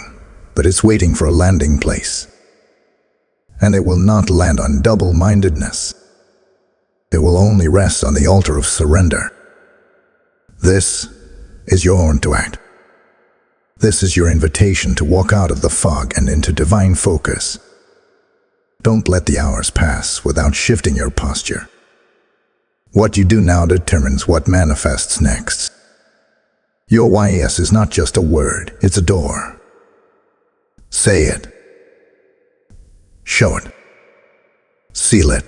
but it's waiting for a landing place. And it will not land on double-mindedness. It will only rest on the altar of surrender. This is your own to act. This is your invitation to walk out of the fog and into divine focus. Don't let the hours pass without shifting your posture. What you do now determines what manifests next. Your yes is not just a word, it's a door. Say it. Show it. Seal it.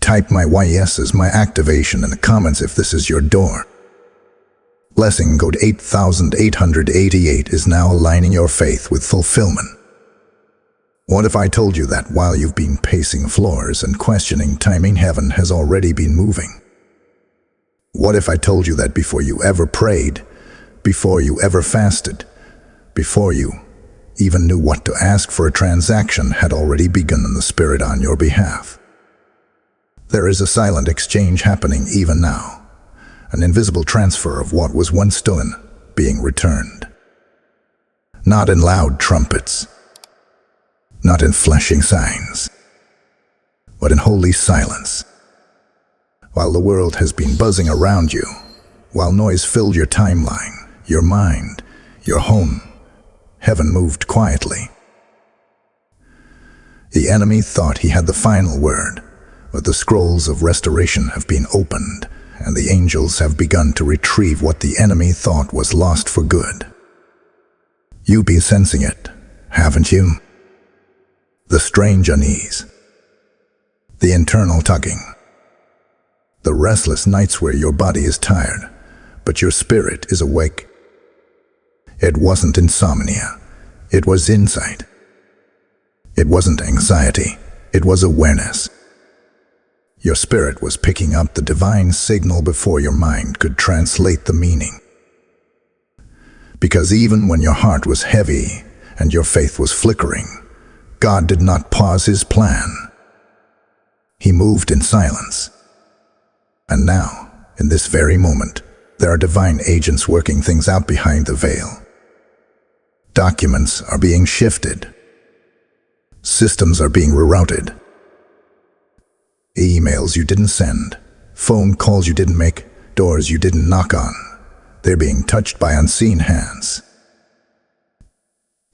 Type my yes as my activation in the comments if this is your door. Blessing code 8888 is now aligning your faith with fulfillment. What if I told you that while you've been pacing floors and questioning timing, heaven has already been moving? What if I told you that before you ever prayed, before you ever fasted, before you even knew what to ask, for a transaction had already begun in the spirit on your behalf. There is a silent exchange happening even now, an invisible transfer of what was once stolen being returned. Not in loud trumpets, not in flashing signs, but in holy silence. While the world has been buzzing around you, while noise filled your timeline, your mind, your home, heaven moved quietly. The enemy thought he had the final word, but the scrolls of restoration have been opened, and the angels have begun to retrieve what the enemy thought was lost for good. You've been sensing it, haven't you? The strange unease, the internal tugging, the restless nights where your body is tired, but your spirit is awake. It wasn't insomnia, it was insight. It wasn't anxiety, it was awareness. Your spirit was picking up the divine signal before your mind could translate the meaning. Because even when your heart was heavy and your faith was flickering, God did not pause his plan. He moved in silence. And now, in this very moment, there are divine agents working things out behind the veil. Documents are being shifted. Systems are being rerouted. Emails you didn't send, phone calls you didn't make, doors you didn't knock on, they're being touched by unseen hands.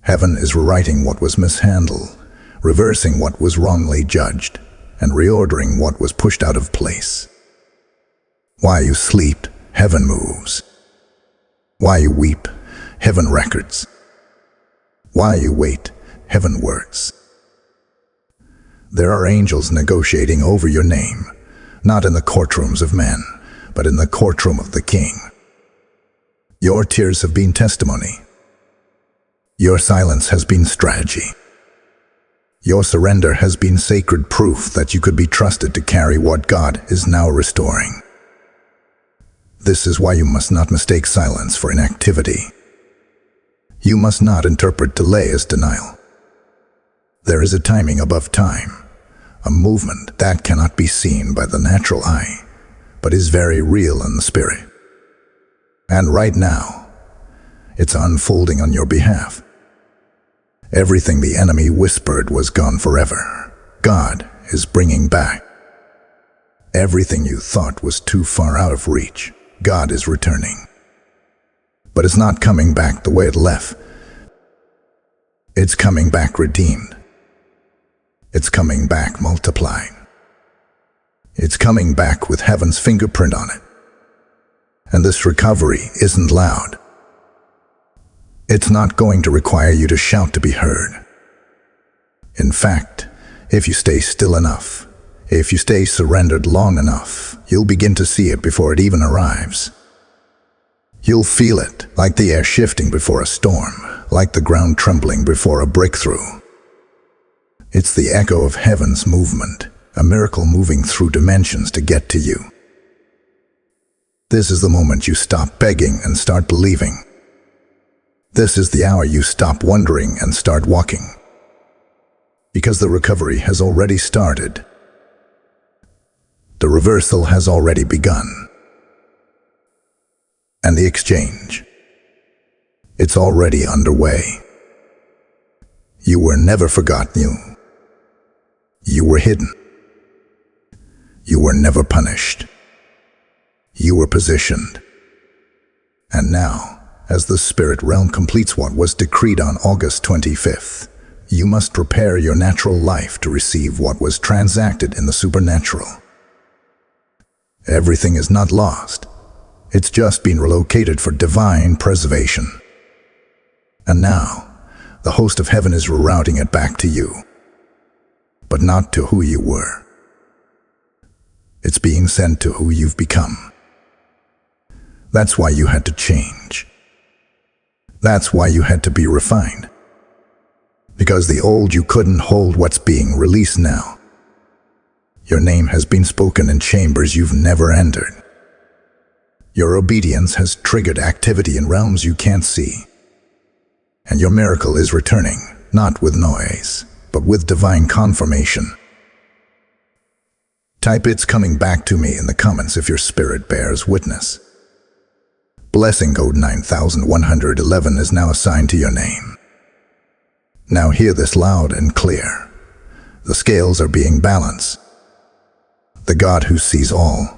Heaven is rewriting what was mishandled, reversing what was wrongly judged, and reordering what was pushed out of place. While you sleep, heaven moves. While you weep, heaven records. While you wait, heaven works. There are angels negotiating over your name, not in the courtrooms of men, but in the courtroom of the King. Your tears have been testimony. Your silence has been strategy. Your surrender has been sacred proof that you could be trusted to carry what God is now restoring. This is why you must not mistake silence for inactivity. You must not interpret delay as denial. There is a timing above time, a movement that cannot be seen by the natural eye, but is very real in the spirit. And right now, it's unfolding on your behalf. Everything the enemy whispered was gone forever, God is bringing back. Everything you thought was too far out of reach, God is returning. But it's not coming back the way it left. It's coming back redeemed. It's coming back multiplied. It's coming back with heaven's fingerprint on it. And this recovery isn't loud. It's not going to require you to shout to be heard. In fact, if you stay still enough, if you stay surrendered long enough, you'll begin to see it before it even arrives. You'll feel it, like the air shifting before a storm, like the ground trembling before a breakthrough. It's the echo of heaven's movement, a miracle moving through dimensions to get to you. This is the moment you stop begging and start believing. This is the hour you stop wondering and start walking. Because the recovery has already started. The reversal has already begun. And the exchange, it's already underway. You were never forgotten. You were hidden. You were never punished. You were positioned. And now, as the spirit realm completes what was decreed on August 25th, you must prepare your natural life to receive what was transacted in the supernatural. Everything is not lost. It's just been relocated for divine preservation. And now, the host of heaven is rerouting it back to you. But not to who you were. It's being sent to who you've become. That's why you had to change. That's why you had to be refined. Because the old you couldn't hold what's being released now. Your name has been spoken in chambers you've never entered. Your obedience has triggered activity in realms you can't see. And your miracle is returning, not with noise, but with divine confirmation. Type "It's coming back to me" in the comments if your spirit bears witness. Blessing code 9111 is now assigned to your name. Now hear this loud and clear. The scales are being balanced. The God who sees all,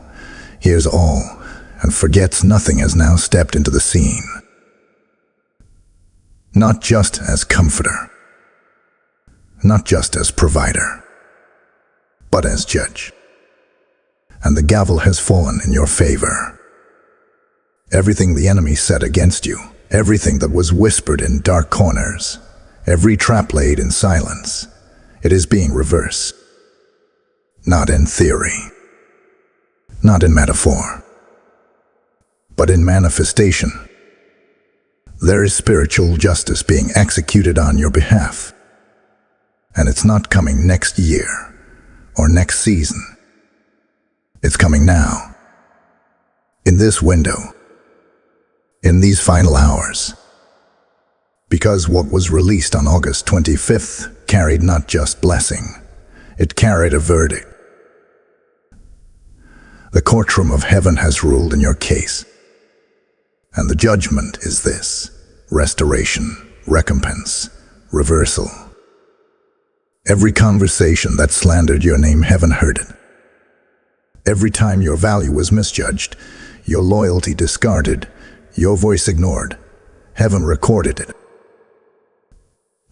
hears all, and forgets nothing has now stepped into the scene. Not just as comforter, not just as provider, but as judge. And the gavel has fallen in your favor. Everything the enemy said against you, everything that was whispered in dark corners, every trap laid in silence, it is being reversed. Not in theory, not in metaphor, but in manifestation. There is spiritual justice being executed on your behalf. And it's not coming next year or next season. It's coming now, in this window, in these final hours. Because what was released on August 25th carried not just blessing, it carried a verdict. The courtroom of heaven has ruled in your case. And the judgment is this: restoration, recompense, reversal. Every conversation that slandered your name, heaven heard it. Every time your value was misjudged, your loyalty discarded, your voice ignored, heaven recorded it.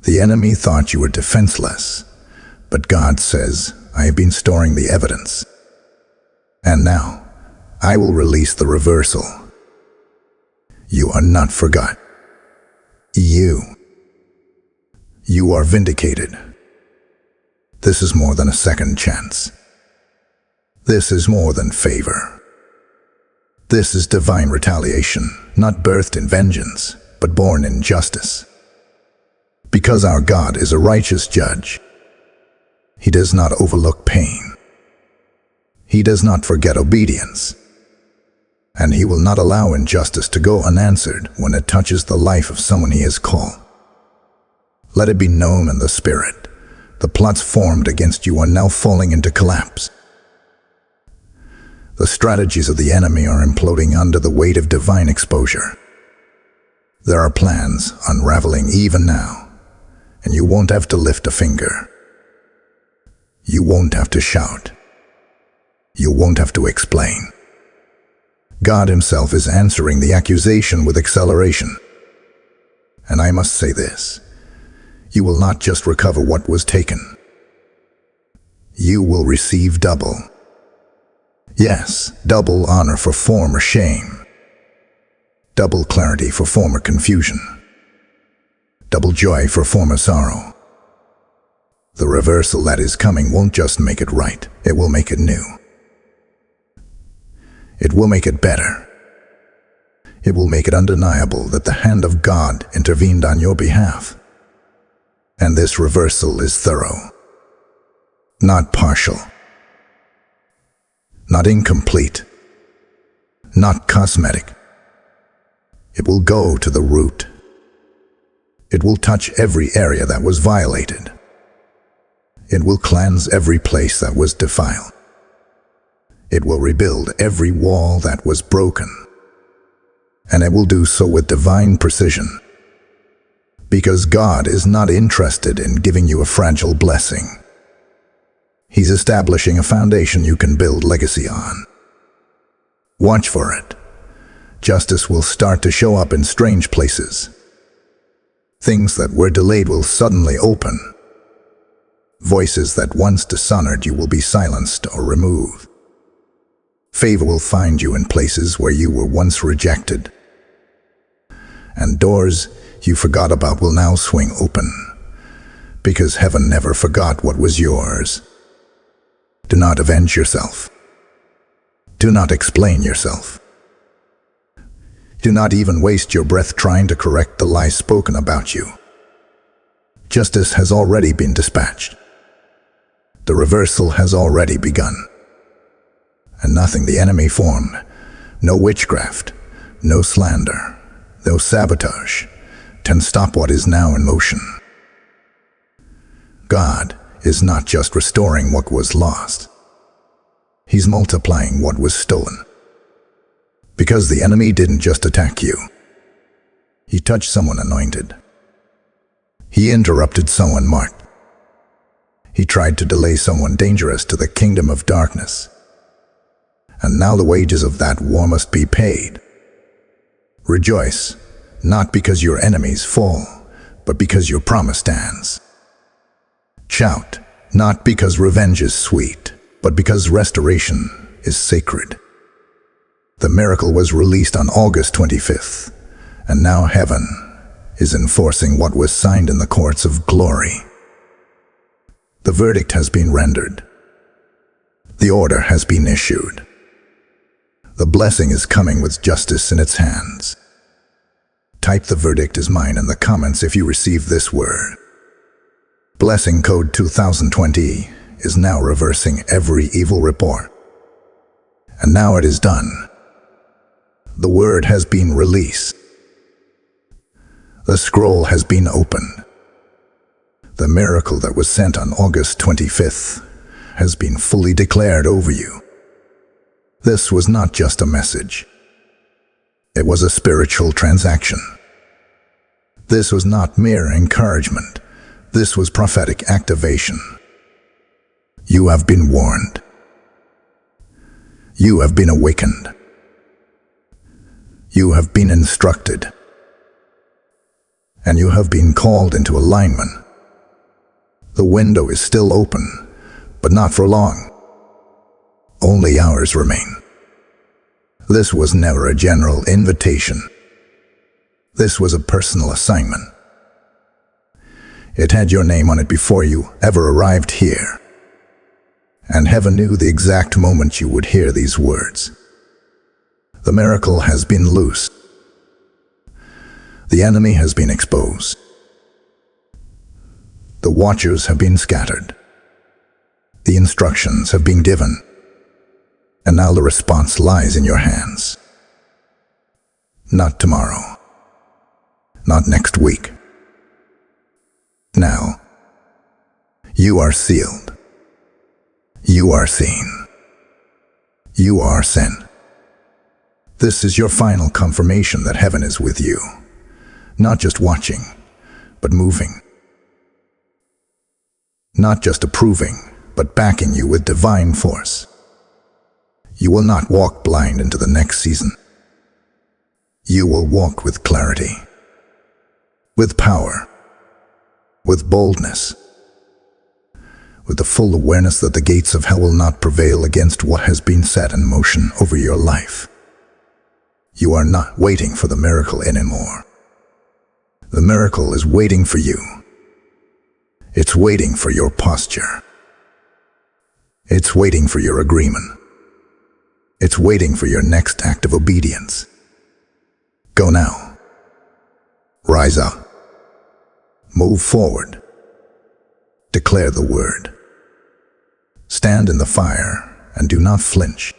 The enemy thought you were defenseless, but God says, "I have been storing the evidence. And now, I will release the reversal. You are not forgot. You are vindicated. This is more than a second chance. This is more than favor. This is divine retaliation, not birthed in vengeance, but born in justice. Because our God is a righteous judge, He does not overlook pain. He does not forget obedience. And He will not allow injustice to go unanswered when it touches the life of someone He has called. Let it be known in the Spirit. The plots formed against you are now falling into collapse. The strategies of the enemy are imploding under the weight of divine exposure. There are plans unraveling even now, and you won't have to lift a finger. You won't have to shout. You won't have to explain. God Himself is answering the accusation with acceleration. And I must say this: you will not just recover what was taken. You will receive double. Yes, double honor for former shame. Double clarity for former confusion. Double joy for former sorrow. The reversal that is coming won't just make it right, it will make it new. It will make it better. It will make it undeniable that the hand of God intervened on your behalf. And this reversal is thorough, not partial, not incomplete, not cosmetic. It will go to the root. It will touch every area that was violated. It will cleanse every place that was defiled. It will rebuild every wall that was broken. And it will do so with divine precision. Because God is not interested in giving you a fragile blessing. He's establishing a foundation you can build legacy on. Watch for it. Justice will start to show up in strange places. Things that were delayed will suddenly open. Voices that once dishonored you will be silenced or removed. Favor will find you in places where you were once rejected. And doors you forgot about will now swing open, because heaven never forgot what was yours. Do not avenge yourself. Do not explain yourself. Do not even waste your breath trying to correct the lies spoken about you. Justice has already been dispatched. The reversal has already begun. And nothing the enemy formed, no witchcraft, no slander, no sabotage, ignite and stop what is now in motion. God is not just restoring what was lost. He's multiplying what was stolen. Because the enemy didn't just attack you. He touched someone anointed. He interrupted someone marked. He tried to delay someone dangerous to the kingdom of darkness. And now the wages of that war must be paid. Rejoice, not because your enemies fall, but because your promise stands. Shout, not because revenge is sweet, but because restoration is sacred. The miracle was released on August 25th, and now heaven is enforcing what was signed in the courts of glory. The verdict has been rendered. The order has been issued. The blessing is coming with justice in its hands. Type "the verdict is mine" in the comments if you receive this word. Blessing code 2020 is now reversing every evil report. And now it is done. The word has been released. The scroll has been opened. The miracle that was sent on August 25th has been fully declared over you. This was not just a message. It was a spiritual transaction. This was not mere encouragement. This was prophetic activation. You have been warned. You have been awakened. You have been instructed. And you have been called into alignment. The window is still open, but not for long. Only hours remain. This was never a general invitation. This was a personal assignment. It had your name on it before you ever arrived here. And heaven knew the exact moment you would hear these words. The miracle has been loosed. The enemy has been exposed. The watchers have been scattered. The instructions have been given. And now the response lies in your hands. Not tomorrow. Not next week. Now, you are sealed. You are seen. You are sent. This is your final confirmation that heaven is with you. Not just watching, but moving. Not just approving, but backing you with divine force. You will not walk blind into the next season. You will walk with clarity, with power, with boldness, with the full awareness that the gates of hell will not prevail against what has been set in motion over your life. You are not waiting for the miracle anymore. The miracle is waiting for you. It's waiting for your posture. It's waiting for your agreement. It's waiting for your next act of obedience. Go now. Rise up. Move forward. Declare the word. Stand in the fire and do not flinch.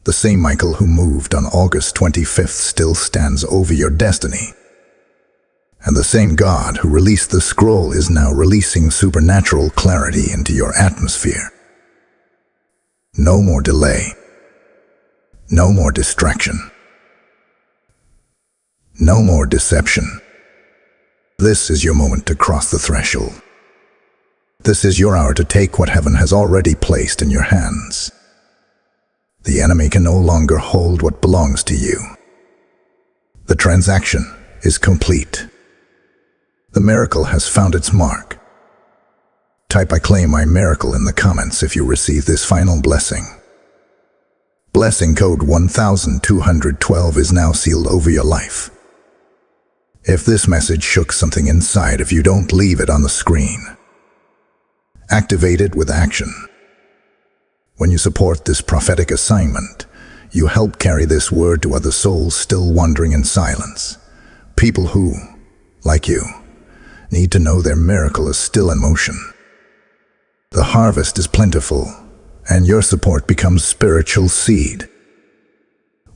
The same Michael who moved on August 25th still stands over your destiny. And the same God who released the scroll is now releasing supernatural clarity into your atmosphere. No more delay. No more distraction. No more deception. This is your moment to cross the threshold. This is your hour to take what heaven has already placed in your hands. The enemy can no longer hold what belongs to you. The transaction is complete. The miracle has found its mark. Type "I claim my miracle" in the comments if you receive this final blessing. Blessing code 1212 is now sealed over your life. If this message shook something inside of you, don't leave it on the screen. Activate it with action. When you support this prophetic assignment, you help carry this word to other souls still wandering in silence. People who, like you, need to know their miracle is still in motion. The harvest is plentiful, and your support becomes spiritual seed.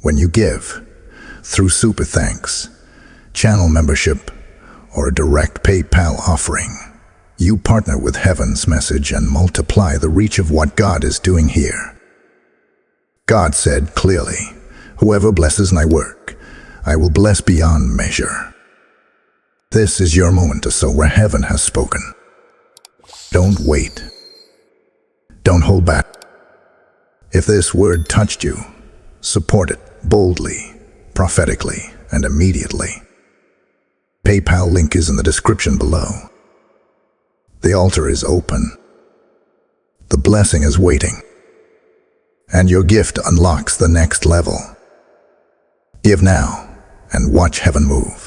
When you give, through super thanks, channel membership, or a direct PayPal offering. You partner with heaven's message and multiply the reach of what God is doing here. God said clearly, "Whoever blesses my work, I will bless beyond measure." This is your moment to sow where heaven has spoken. Don't wait. Don't hold back. If this word touched you, support it boldly, prophetically, and immediately. PayPal link is in the description below. The altar is open. The blessing is waiting. And your gift unlocks the next level. Give now and watch heaven move.